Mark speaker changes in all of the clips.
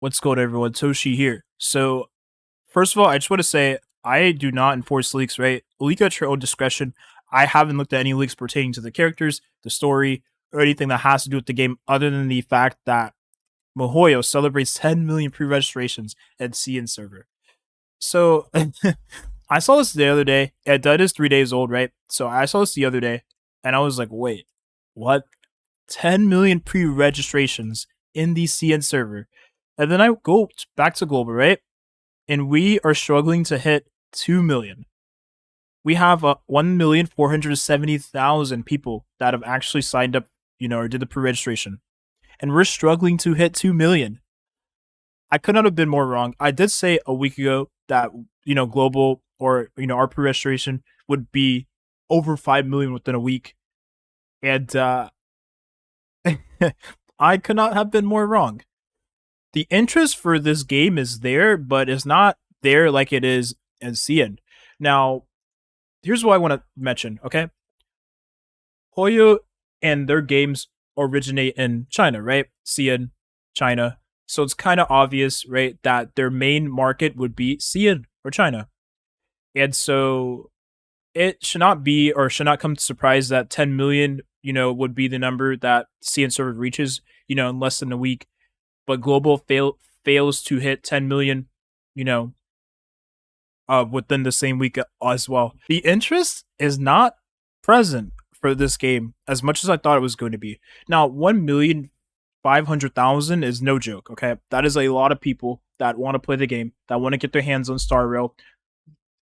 Speaker 1: What's going on, everyone? Toshi here. So, first of all, I just want to say I do not enforce leaks, right? Leak at your own discretion. I haven't looked at any leaks pertaining to the characters, the story, or anything that has to do with the game other than the fact that Mihoyo celebrates 10 million pre registrations at CN server. So, I saw this the other day. That is 3 days old, right? So, I saw this the other day and I was like, wait, what? 10 million pre registrations in the CN server. And then I go back to global, right? And we are struggling to hit 2 million. We have 1,470,000 people that have actually signed up, or did the pre registration. And we're struggling to hit 2 million. I could not have been more wrong. I did say a week ago that, global or, our pre registration would be over 5 million within a week. And I could not have been more wrong. The interest for this game is there, but it's not there like it is in CN. Now, here's what I want to mention, okay? Hoyo and their games originate in China, right? CN, China. So it's kind of obvious, right, that their main market would be CN or China. And so it should not be or should not come to surprise that 10 million, would be the number that CN server reaches, in less than a week. But global fails to hit 10 million, you know, within the same week as well. The interest is not present for this game as much as I thought it was going to be. Now, 1,500,000 is no joke. Okay, that is a lot of people that want to play the game, that want to get their hands on Star Rail.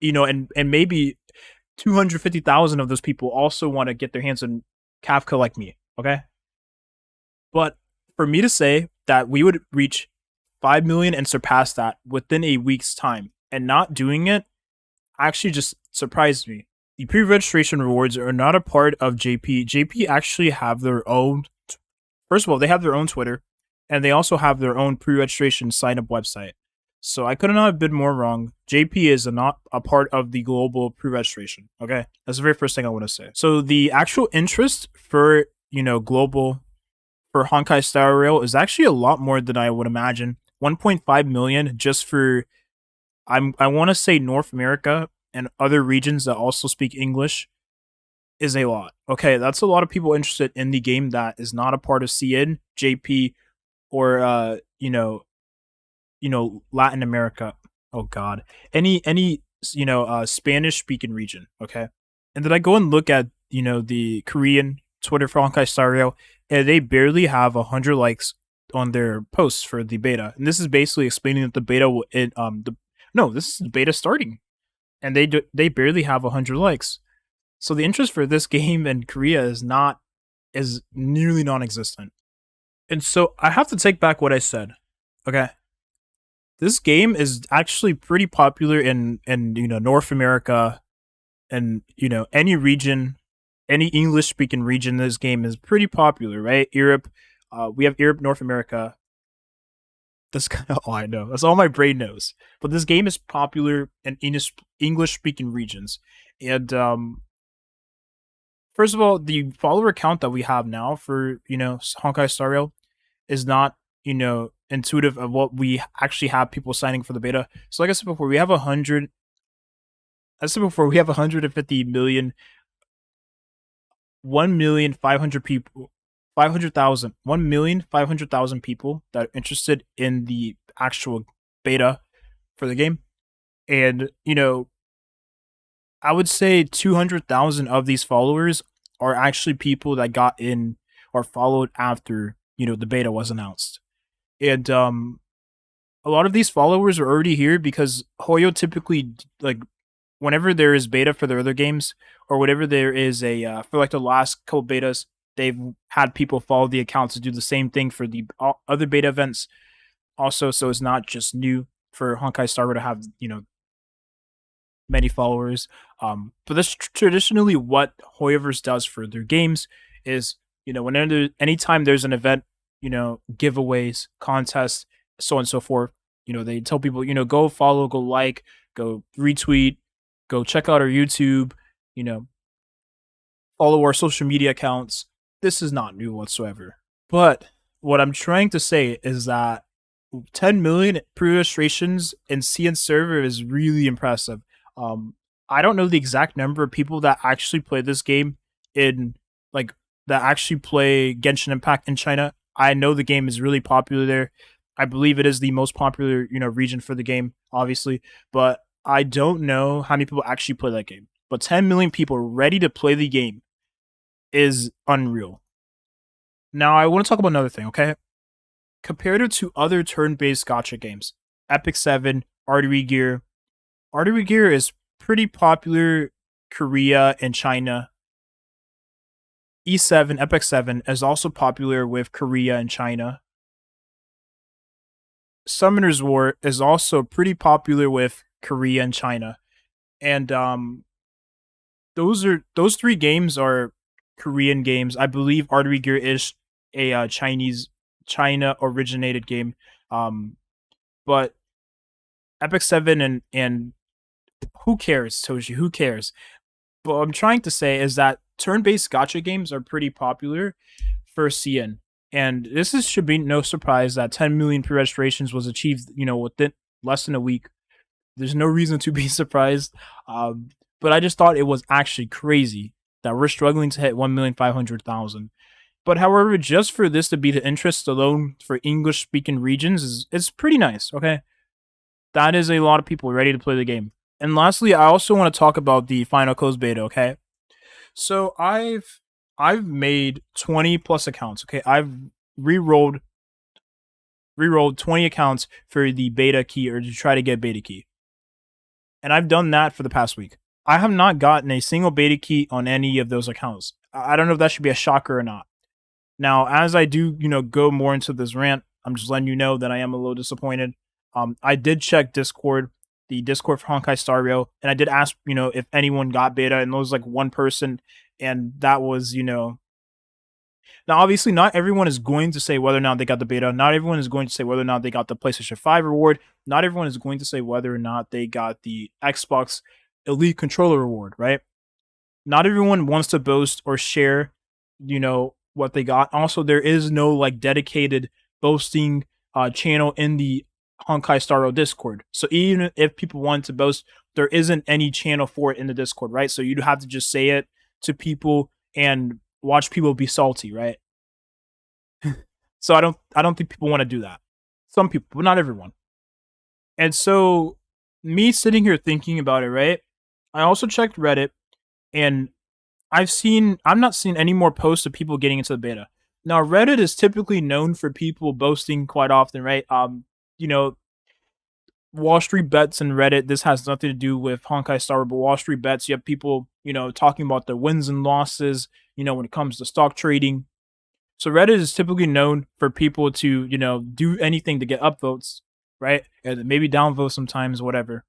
Speaker 1: And maybe 250,000 of those people also want to get their hands on Kafka like me. Okay, but for me to say that we would reach 5 million and surpass that within a week's time and not doing it actually just surprised me. The pre-registration rewards are not a part of JP. JP actually have their own. First of all, they have their own Twitter, and they also have their own pre-registration sign-up website. So I could not have been more wrong. JP is not a part of the global pre-registration. Okay, that's the very first thing I want to say. So the actual interest for global for Honkai Star Rail is actually a lot more than I would imagine. 1.5 million just for I want to say North America and other regions that also speak English is a lot. Okay, that's a lot of people interested in the game that is not a part of CN, JP, or Latin America. Oh God, any Spanish speaking region. Okay, and then I go and look at the Korean Twitter for Honkai Star Rail, and they barely have 100 likes on their posts for the beta. And this is basically explaining that the beta will this is the beta starting, and they barely have 100 likes. So the interest for this game in Korea is nearly non-existent. And so I have to take back what I said. Okay, this game is actually pretty popular in North America, and any region, any English speaking region. This game is pretty popular, right? Europe, we have Europe, North America. That's kind of all I know. That's all my brain knows. But this game is popular in English speaking regions. And first of all, the follower count that we have now for Honkai Star Rail is not intuitive of what we actually have people signing for the beta. So like I said before, we have 100. I said before, we have 150 million, 1,500,000 people, 500,000, 1,500,000 people that are interested in the actual beta for the game. And, I would say 200,000 of these followers are actually people that got in or followed after, the beta was announced. And a lot of these followers are already here because Hoyo typically, like, whenever there is beta for their other games, or whenever there is a for like the last couple betas, they've had people follow the accounts to do the same thing for the other beta events. Also, so it's not just new for Honkai Star Rail to have many followers. But that's traditionally what Hoyoverse does for their games. Is whenever anytime there's an event, giveaways, contests, so on and so forth. They tell people, go follow, go like, go retweet, go check out our YouTube, follow our social media accounts. This is not new whatsoever. But what I'm trying to say is that 10 million pre-registrations in CN server is really impressive. Um, I don't know the exact number of people that actually play this game in like that actually play Genshin Impact in China. I know the game is really popular there. I believe it is the most popular, region for the game, obviously, but I don't know how many people actually play that game. But 10 million people ready to play the game is unreal. Now, I want to talk about another thing, okay? Compared it to other turn-based gacha games, Epic 7, Artery Gear. Artery Gear is pretty popular Korea and China. E7, Epic 7 is also popular with Korea and China. Summoner's War is also pretty popular with Korea and China. And those three games are Korean games. I believe Artery Gear is a China originated game. But Epic 7 and who cares, Toshi? Who cares? But what I'm trying to say is that turn-based gacha games are pretty popular for CN. And should be no surprise that 10 million pre-registrations was achieved, within less than a week. There's no reason to be surprised. But I just thought it was actually crazy that we're struggling to hit 1,500,000. But however, just for this to be the interest alone for English speaking regions is pretty nice, okay? That is a lot of people ready to play the game. And lastly, I also want to talk about the final close beta, okay? So I've made 20 plus accounts, okay? I've re-rolled 20 accounts for the beta key or to try to get beta key. And I've done that for the past week. I have not gotten a single beta key on any of those accounts. I don't know if that should be a shocker or not. Now, as I do, go more into this rant, I'm just letting you know that I am a little disappointed. I did check Discord, the Discord for Honkai Star Rail, and I did ask, if anyone got beta, and there was like one person, and that was, Now, obviously, not everyone is going to say whether or not they got the beta. Not everyone is going to say whether or not they got the PlayStation 5 reward. Not everyone is going to say whether or not they got the Xbox Elite Controller reward, right? Not everyone wants to boast or share, what they got. Also, there is no like dedicated boasting channel in the Honkai Star Rail Discord. So even if people want to boast, there isn't any channel for it in the Discord, right? So you'd have to just say it to people and watch people be salty, right? So I don't think people want to do that. Some people, but not everyone. And so me sitting here thinking about it, right? I also checked Reddit and I'm not seeing any more posts of people getting into the beta. Now Reddit is typically known for people boasting quite often, right? You know, Wall Street Bets and Reddit, this has nothing to do with Honkai Star, but Wall Street Bets, you have people, talking about their wins and losses, when it comes to stock trading. So Reddit is typically known for people to, do anything to get upvotes, right? And maybe downvote sometimes, whatever.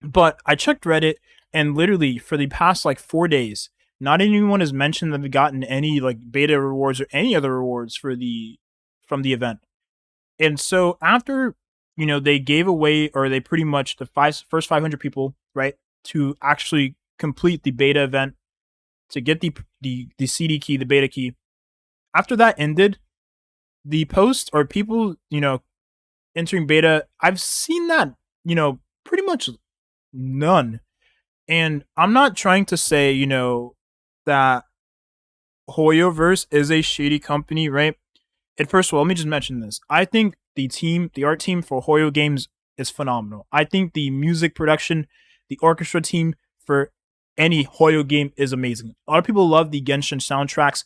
Speaker 1: But I checked Reddit, and literally for the past like 4 days, not anyone has mentioned that they've gotten any like beta rewards or any other rewards from the event. And so after they gave away, or they pretty much first 500 people, right, to actually complete the beta event to get the CD key, the beta key. After that ended, the post or people entering beta, I've seen that pretty much none. And I'm not trying to say that Hoyoverse is a shady company, right? And first of all, let me just mention this. I think the art team for Hoyo games is phenomenal. I think the music production, the orchestra team for any Hoyo game is amazing. A lot of people love the Genshin soundtracks.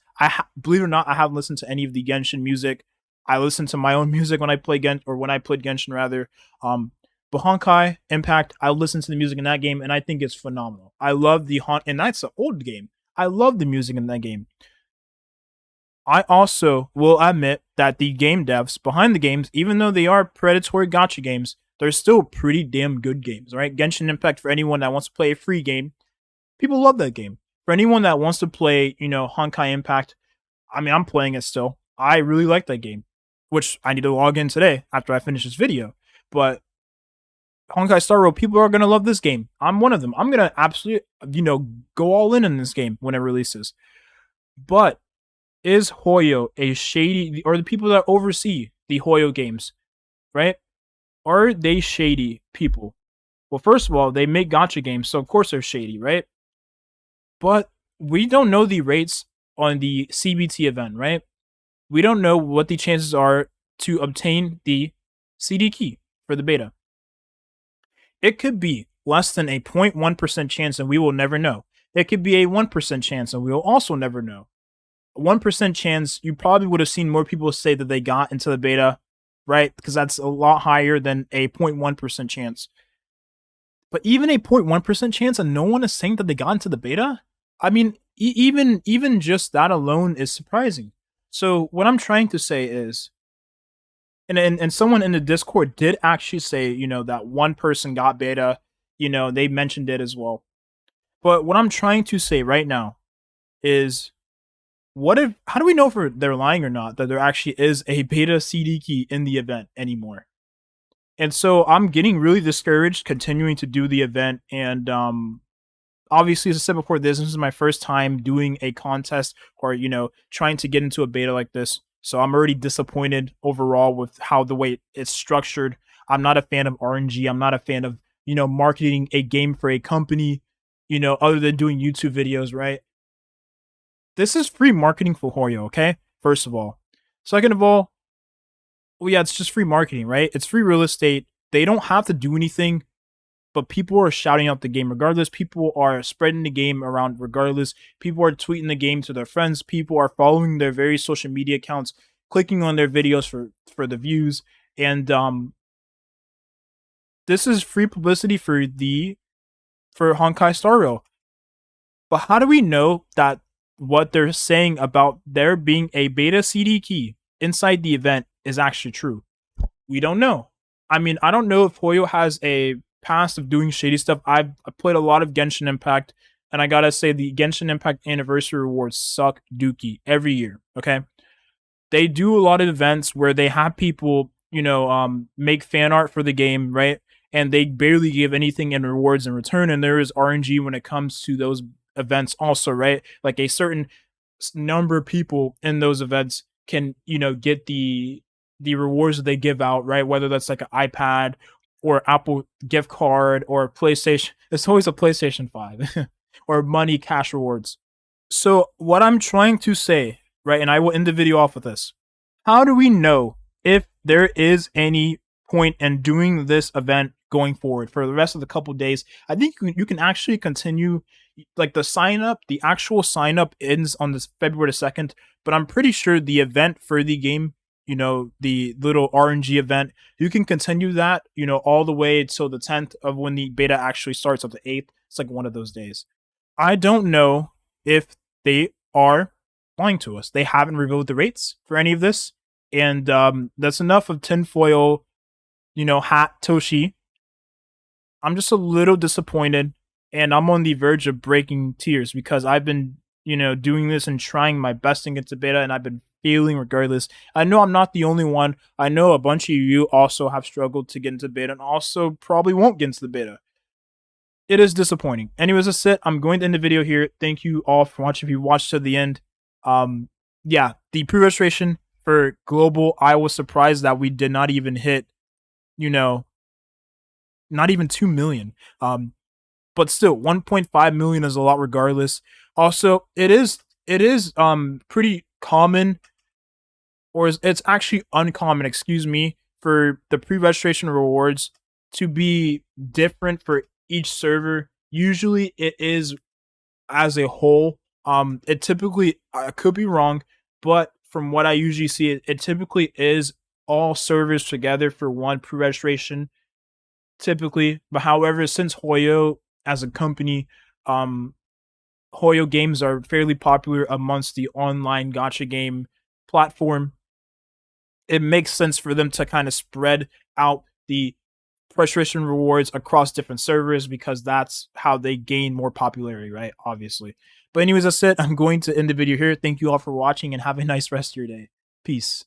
Speaker 1: Believe it or not, I haven't listened to any of the Genshin music. I listen to my own music when I play when I played Genshin rather. But Honkai Impact, I listen to the music in that game, and I think it's phenomenal. I love and that's an old game. I love the music in that game. I also will admit that the game devs behind the games, even though they are predatory gacha games, they're still pretty damn good games, right? Genshin Impact, for anyone that wants to play a free game, people love that game. For anyone that wants to play, Honkai Impact, I mean, I'm playing it still. I really like that game, which I need to log in today after I finish this video. But Honkai Star Rail, people are going to love this game. I'm one of them. I'm going to absolutely, go all in this game when it releases. But is Hoyo a shady, or the people that oversee the Hoyo games, right? Are they shady people? Well, first of all, they make gotcha games, so of course they're shady, right? But we don't know the rates on the CBT event, right? We don't know what the chances are to obtain the CD key for the beta. It could be less than a 0.1% chance, and we will never know. It could be a 1% chance, and we will also never know. 1% chance, you probably would have seen more people say that they got into the beta, right? Because that's a lot higher than a 0.1% chance. But even a 0.1% chance, and no one is saying that they got into the beta? I mean, even just that alone is surprising. So what I'm trying to say is, and someone in the Discord did actually say, that one person got beta. They mentioned it as well. But what I'm trying to say right now is, how do we know if they're lying or not, that there actually is a beta CD key in the event anymore? And so I'm getting really discouraged continuing to do the event. And obviously, as I said before, this is my first time doing a contest or, trying to get into a beta like this. So I'm already disappointed overall with how the way it's structured. I'm not a fan of RNG. I'm not a fan of, marketing a game for a company, other than doing YouTube videos, right? This is free marketing for Hoyo, okay? First of all. Second of all, well, yeah, it's just free marketing, right? It's free real estate. They don't have to do anything, but people are shouting out the game regardless. People are spreading the game around regardless. People are tweeting the game to their friends. People are following their various social media accounts, clicking on their videos for the views. And this is free publicity for Honkai Star Rail. But how do we know that what they're saying about there being a beta CD key inside the event is actually true? We don't know. I mean, I don't know if Hoyo has a past of doing shady stuff. I've played a lot of Genshin Impact, and I gotta say the Genshin Impact anniversary rewards suck dookie every year. Okay, they do a lot of events where they have people, make fan art for the game, right? And they barely give anything in rewards in return. And there is RNG when it comes to those events, also, right? Like a certain number of people in those events can, get the rewards that they give out, right? Whether that's like an iPad or Apple gift card or PlayStation. It's always a PlayStation 5 or money cash rewards. So what I'm trying to say, right, and I will end the video off with this. How do we know if there is any point in doing this event going forward for the rest of the couple days? I think you can actually continue, like the actual sign up ends on this February 2nd, but I'm pretty sure the event for the game, the little RNG event, you can continue that, all the way till the 10th of when the beta actually starts, of the 8th. It's like one of those days. I don't know if they are lying to us. They haven't revealed the rates for any of this. And that's enough of tinfoil, hat Toshi. I'm just a little disappointed, and I'm on the verge of breaking tears because I've been, doing this and trying my best to get to beta, and I've been failing regardless. I know I'm not the only one. I know a bunch of you also have struggled to get into beta and also probably won't get into the beta. It is disappointing. Anyways, that's it. I'm going to end the video here. Thank you all for watching. If you watched to the end, yeah, the pre-registration for global, I was surprised that we did not even hit, not even 2 million. But still, 1.5 million is a lot regardless. Also, it is pretty common, or it's actually uncommon, excuse me, for the pre-registration rewards to be different for each server. Usually it is as a whole. It typically, I could be wrong, but from what I usually see, it typically is all servers together for one pre-registration, typically. But however, since Hoyo as a company, Hoyo games are fairly popular amongst the online gacha game platform, it makes sense for them to kind of spread out the frustration rewards across different servers because that's how they gain more popularity, right? Obviously. But anyways, that's it. I'm going to end the video here. Thank you all for watching and have a nice rest of your day. Peace.